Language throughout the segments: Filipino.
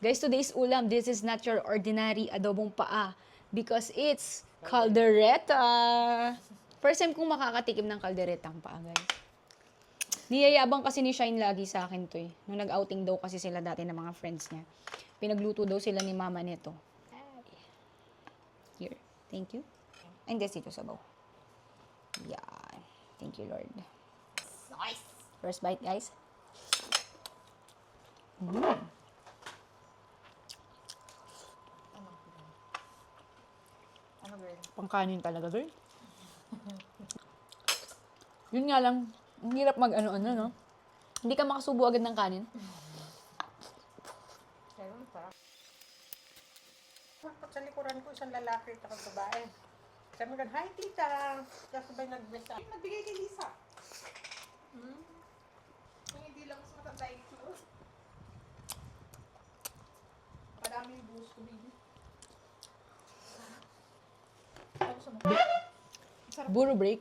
Guys, today's ulam, this is not your ordinary adobong paa because it's caldereta. First time kong makakatikim ng calderetang paa, guys. Niyayabang kasi ni Shine lagi sa akin to eh. Nung nag-outing daw kasi sila dati ng mga friends niya. Pinagluto daw sila ni mama nito. Here. Thank you. And this dito sa bowl. Yan. Thank you, Lord. Nice! First bite, guys. Ano girl? Pangkanin talaga, girl. Yun nga lang, ang hirap mag-ano-ano, no? Hindi ka makasubo agad ng kanin. Pero masarap. Sa likuran ko, isang lalaki at babae. Sabi ko, hi tita! Kasabay nag-bless up. Nagbigay kay Lisa. Kung hindi lang mas matanda ito. Madami yung buhos ko, baby. Ano sa mga? Sarap. Buro break.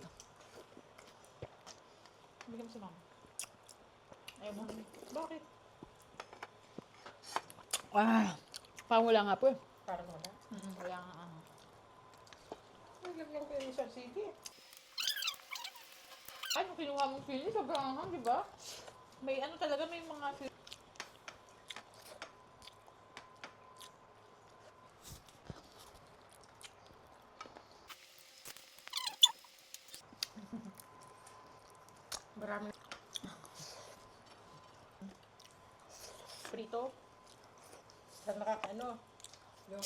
Bigyan mo sa mama. Ayaw mo. Bakit? Parang wala nga po eh. Para mo na. Wala nga ano. Naglagyan ko yung isang sige. Ano, kinuha mong feeling? Sobrang anghang, di ba? May ano talaga, may mga Marami. Prito. Sa nakakaano. Yung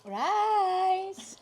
Rice!